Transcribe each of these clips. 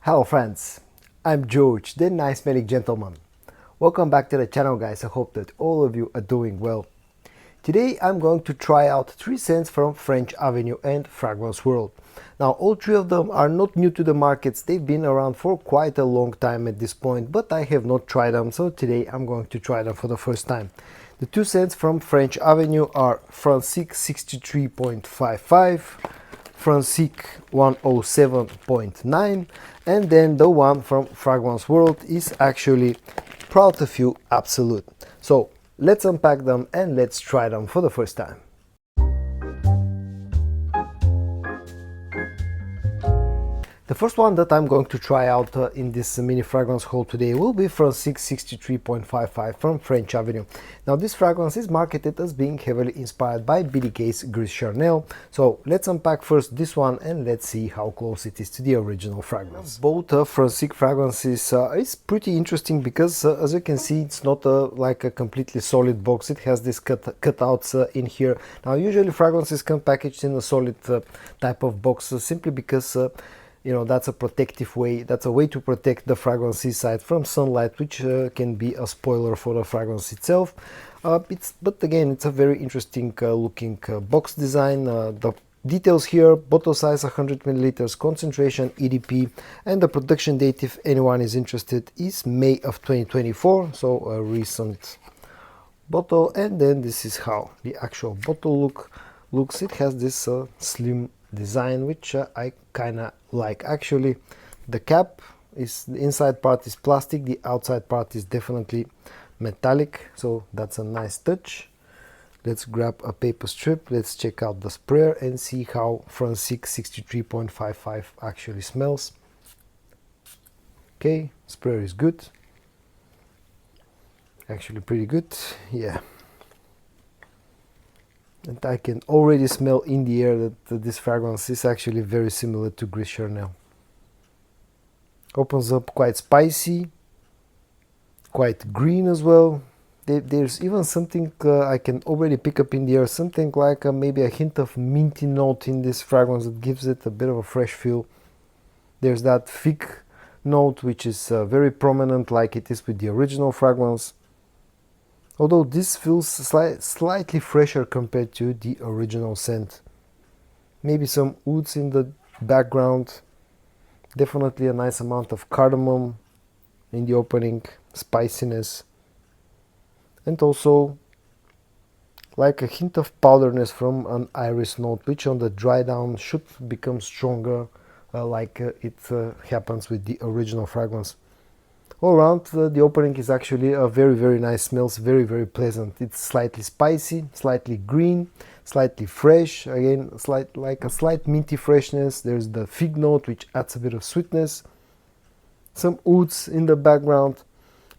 Hello friends, I'm George, the nice smelling gentleman. Welcome back to the channel guys, I hope that all of you are doing well. Today I'm going to try out 3 scents from French Avenue and Fragrance World. Now all 3 of them are not new to the markets, they've been around for quite a long time at this point, but I have not tried them, so today I'm going to try them for the first time. The 2 scents from French Avenue are Francique 63.55, Francique 107.9, and then the one from Fragrance World is actually Proud of You Absolute. So let's unpack them and let's try them for the first time. The first one that I'm going to try out in this mini fragrance haul today will be Francique 63.55 from French Avenue. Now this fragrance is marketed as being heavily inspired by BDK's Gris Charnel. So let's unpack first this one and let's see how close it is to the original fragrance. Both Francique fragrances is pretty interesting because as you can see it's not like a completely solid box. It has these cutouts in here. Now usually fragrances come packaged in a solid type of box simply because you know, that's a protective way, that's a way to protect the fragrance inside from sunlight, which can be a spoiler for the fragrance itself. But again, it's a very interesting looking box design. The details here: bottle size 100 milliliters, concentration EDP, and the production date, if anyone is interested, is May of 2024, so a recent bottle. And then this is how the actual bottle looks. It has this slim design, which I kinda like. Actually, the cap is, the inside part is plastic, the outside part is definitely metallic, so that's a nice touch. Let's grab a paper strip, let's check out the sprayer and see how Francique 63.55 actually smells. Okay, sprayer is good, actually pretty good, yeah. And I can already smell in the air that this fragrance is actually very similar to Gris Charnel. Opens up quite spicy, quite green as well. There's even something I can already pick up in the air, something like maybe a hint of minty note in this fragrance that gives it a bit of a fresh feel. There's that fig note which is very prominent like it is with the original fragrance. Although this feels slightly fresher compared to the original scent. Maybe some woods in the background. Definitely a nice amount of cardamom in the opening, spiciness. And also like a hint of powderness from an iris note, which on the dry down should become stronger like it happens with the original fragrance. All around, the opening is actually a very nice, smells very pleasant. It's slightly spicy, slightly green, slightly fresh, again like a slight minty freshness. There's the fig note which adds a bit of sweetness, some woods in the background,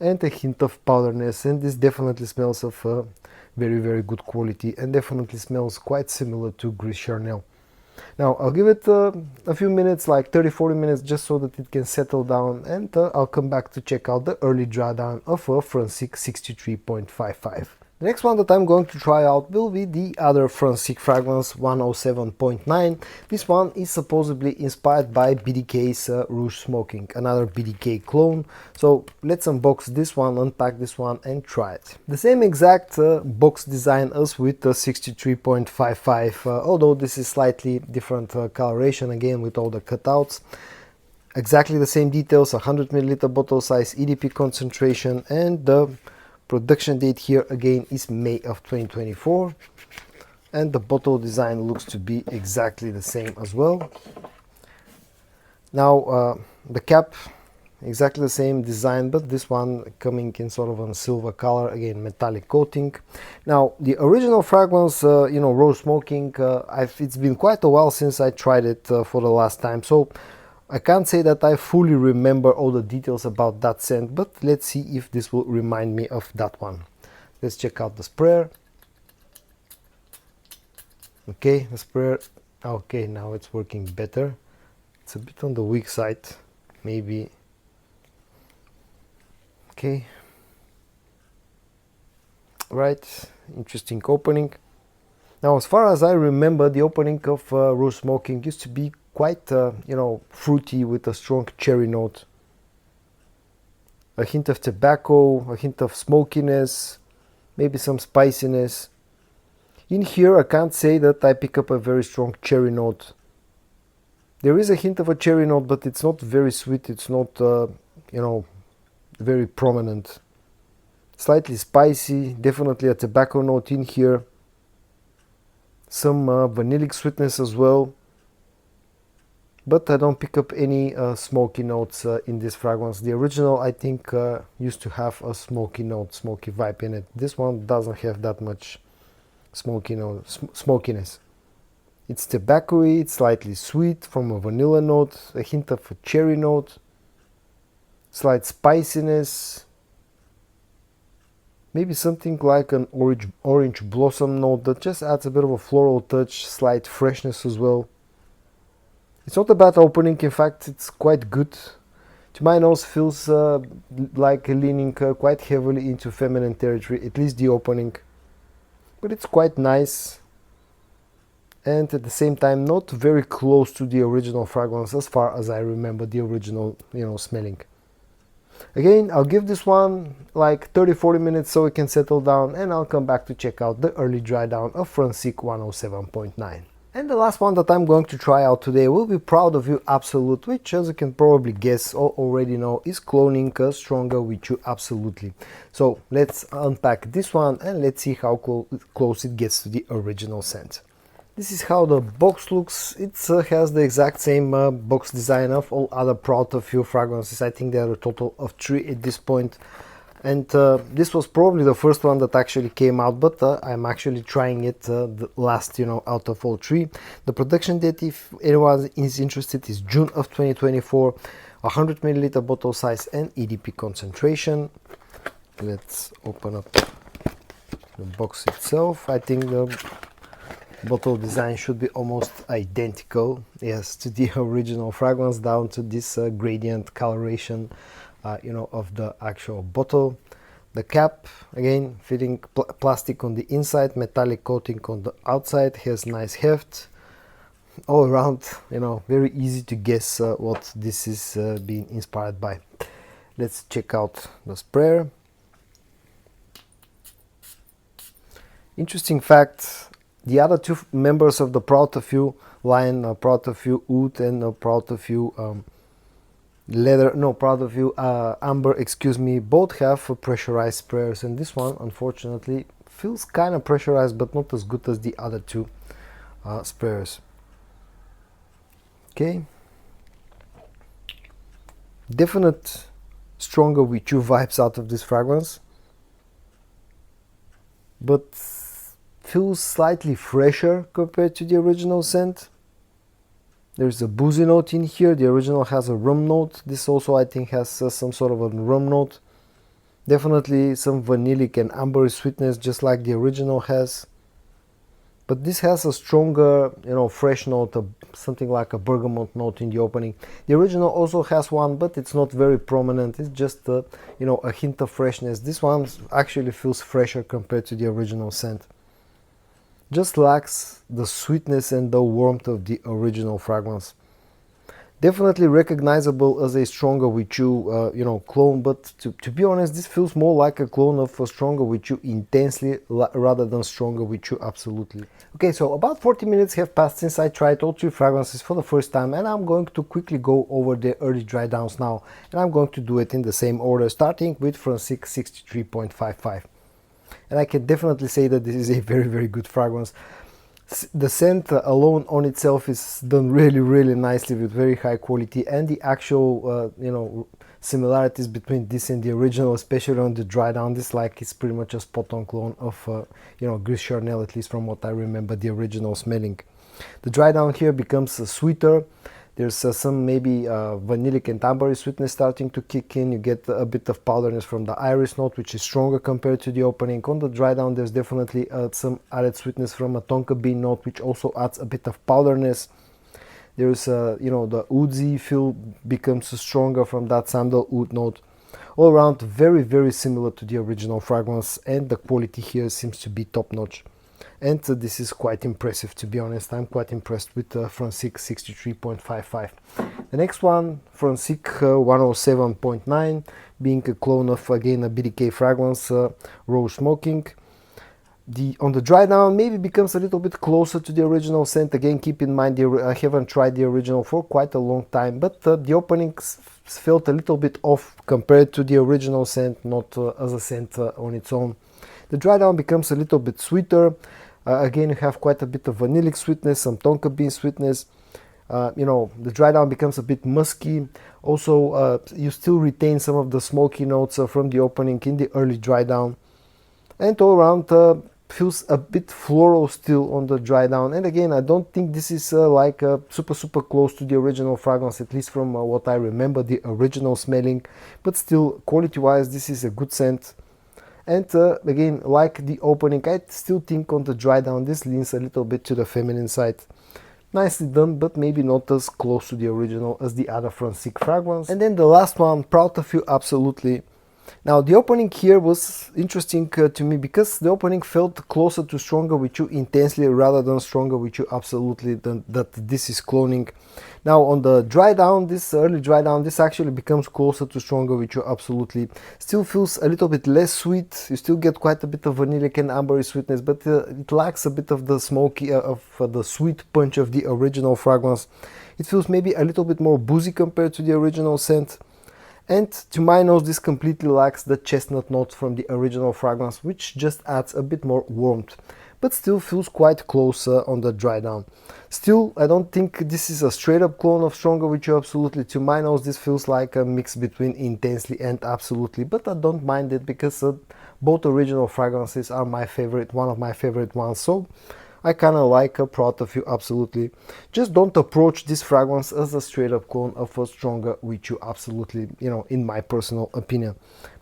and a hint of powderness. And this definitely smells of very good quality and definitely smells quite similar to Gris Charnel. Now I'll give it a few minutes, like 30-40 minutes, just so that it can settle down, and I'll come back to check out the early drawdown of a Francique 63.55. The next one that I'm going to try out will be the other Francique fragrance, 107.9. This one is supposedly inspired by BDK's Rouge Smoking, another BDK clone. So let's unbox this one, unpack this one and try it. The same exact box design as with the 63.55, although this is slightly different coloration, again with all the cutouts. Exactly the same details: 100 milliliter bottle size, EDP concentration, and the production date here again is May of 2024, and the bottle design looks to be exactly the same as well. Now the cap, exactly the same design, but this one coming in sort of a silver color, again metallic coating. Now the original fragrance, you know, Rose Smoking, it's been quite a while since I tried it for the last time, so I can't say that I fully remember all the details about that scent, but let's see if this will remind me of that one. Let's check out the sprayer. Okay, the sprayer, okay, now it's working better. It's a bit on the weak side, maybe. Okay. Right, interesting opening. Now, as far as I remember, the opening of Rose Smoking used to be quite fruity with a strong cherry note. A hint of tobacco, a hint of smokiness, maybe some spiciness. In here I can't say that I pick up a very strong cherry note. There is a hint of a cherry note, but it's not very sweet, it's not very prominent. Slightly spicy, definitely a tobacco note in here. Some vanillic sweetness as well. But I don't pick up any smoky notes in this fragrance. The original, I think, used to have a smoky note, smoky vibe in it. This one doesn't have that much smokiness. It's tobacco-y, it's slightly sweet from a vanilla note, a hint of a cherry note, slight spiciness, maybe something like an orange blossom note that just adds a bit of a floral touch, slight freshness as well. It's not a bad opening, in fact it's quite good. To my nose feels like leaning quite heavily into feminine territory, at least the opening. But it's quite nice. And at the same time not very close to the original fragrance as far as I remember the original, smelling. Again, I'll give this one like 30-40 minutes so it can settle down, and I'll come back to check out the early dry down of Francique 107.9. And the last one that I'm going to try out today will be Proud of You Absolute, which, as you can probably guess or already know, is cloning Stronger With You Absolutely. So let's unpack this one and let's see how close it gets to the original scent. This is how the box looks. It has the exact same box design of all other Proud of You fragrances. I think there are a total of 3 at this point. And this was probably the first one that actually came out, but I'm actually trying it the last, out of all 3. The production date, if anyone is interested, is June of 2024. 100 milliliter bottle size and EDP concentration. Let's open up the box itself. I think the bottle design should be almost identical, yes, to the original fragrance, down to this gradient coloration of the actual bottle. The cap, again, fitting plastic on the inside, metallic coating on the outside, has nice heft. All around, very easy to guess what this is being inspired by. Let's check out the sprayer. Interesting fact, the other 2 members of the Proud of You line, Proud of You Oud and Proud of You Amber, both have pressurized sprayers, and this one unfortunately feels kind of pressurized but not as good as the other 2 sprayers. Okay, definite Stronger With You vibes out of this fragrance, but feels slightly fresher compared to the original scent. There's a boozy note in here. The original has a rum note. This also, I think, has some sort of a rum note. Definitely some vanillic and amber sweetness, just like the original has. But this has a stronger, fresh note, something like a bergamot note in the opening. The original also has one, but it's not very prominent. It's just, a hint of freshness. This one actually feels fresher compared to the original scent. Just lacks the sweetness and the warmth of the original fragrance. Definitely recognizable as a Stronger With You, clone, but to be honest, this feels more like a clone of a Stronger With You Intensely rather than Stronger With You Absolutely. Okay, so about 40 minutes have passed since I tried all 3 fragrances for the first time, and I'm going to quickly go over the early dry downs now, and I'm going to do it in the same order, starting with Francique 63.55. And I can definitely say that this is a very, very good fragrance. The scent alone on itself is done really, really nicely with very high quality, and the actual, similarities between this and the original, especially on the dry down, this is pretty much a spot-on clone of, Gris Charnel, at least from what I remember the original smelling. The dry down here becomes sweeter. There's some maybe vanillic and amber sweetness starting to kick in. You get a bit of powderness from the iris note, which is stronger compared to the opening. On the dry down, there's definitely some added sweetness from a tonka bean note, which also adds a bit of powderness. There's, the oudsy feel becomes stronger from that sandalwood note. All around, very, very similar to the original fragrance, and the quality here seems to be top notch. and this is quite impressive, to be honest. I'm quite impressed with Francique 63.55. The next one, Francique 107.9, being a clone of, again, a BDK fragrance, Rose Smoking. On the dry down maybe becomes a little bit closer to the original scent. Again, keep in mind I haven't tried the original for quite a long time, but the opening felt a little bit off compared to the original scent, not as a scent on its own. The dry down becomes a little bit sweeter. Again, you have quite a bit of vanillic sweetness, some tonka bean sweetness. The dry down becomes a bit musky. Also, you still retain some of the smoky notes from the opening in the early dry down. And all around feels a bit floral still on the dry down. And again, I don't think this is like super close to the original fragrance, at least from what I remember the original smelling. But still, quality wise, this is a good scent. And again, like the opening, I still think on the dry down this leans a little bit to the feminine side. Nicely done, but maybe not as close to the original as the other Francique fragrance. And then the last one, Proud of You Absolutely. Now, the opening here was interesting to me because the opening felt closer to Stronger With You Intensely rather than Stronger With You Absolutely, that this is cloning. Now, on the dry down, this early dry down, this actually becomes closer to Stronger With You Absolutely. Still feels a little bit less sweet. You still get quite a bit of vanillic and ambery sweetness, but it lacks a bit of the smoky, of the sweet punch of the original fragrance. It feels maybe a little bit more boozy compared to the original scent. And to my nose, this completely lacks the chestnut notes from the original fragrance, which just adds a bit more warmth, but still feels quite close on the dry down. Still, I don't think this is a straight up clone of Stronger With You Absolutely. To my nose, this feels like a mix between Intensely and Absolutely, but I don't mind it because both original fragrances are my favorite, one of my favorite ones. So I kind of like Proud of You Absolutely. Just don't approach this fragrance as a straight up clone of a Stronger With You Absolutely, in my personal opinion.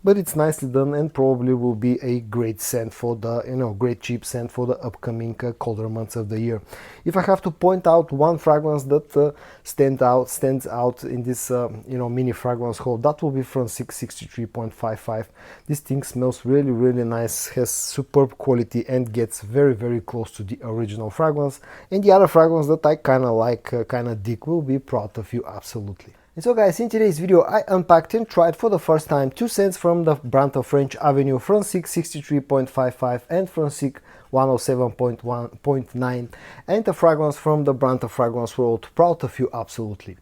But it's nicely done and probably will be a great scent for the, great cheap scent for the upcoming colder months of the year. If I have to point out one fragrance that stands out in this, mini fragrance haul, that will be Francique 63.55. This thing smells really nice, has superb quality and gets very close to the original fragrance. And the other fragrance that I kind of like, kind of dig, will be Proud of You Absolutely. And so guys, in today's video I unpacked and tried for the first time two scents from the brand of French Avenue, Francique 63.55 and Francique 107.9, and a fragrance from the brand of Fragrance World, Proud of You Absolutely.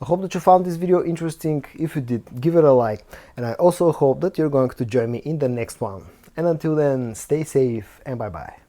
I hope that you found this video interesting. If you did, give it a like, and I also hope that you're going to join me in the next one. And until then, stay safe and bye bye.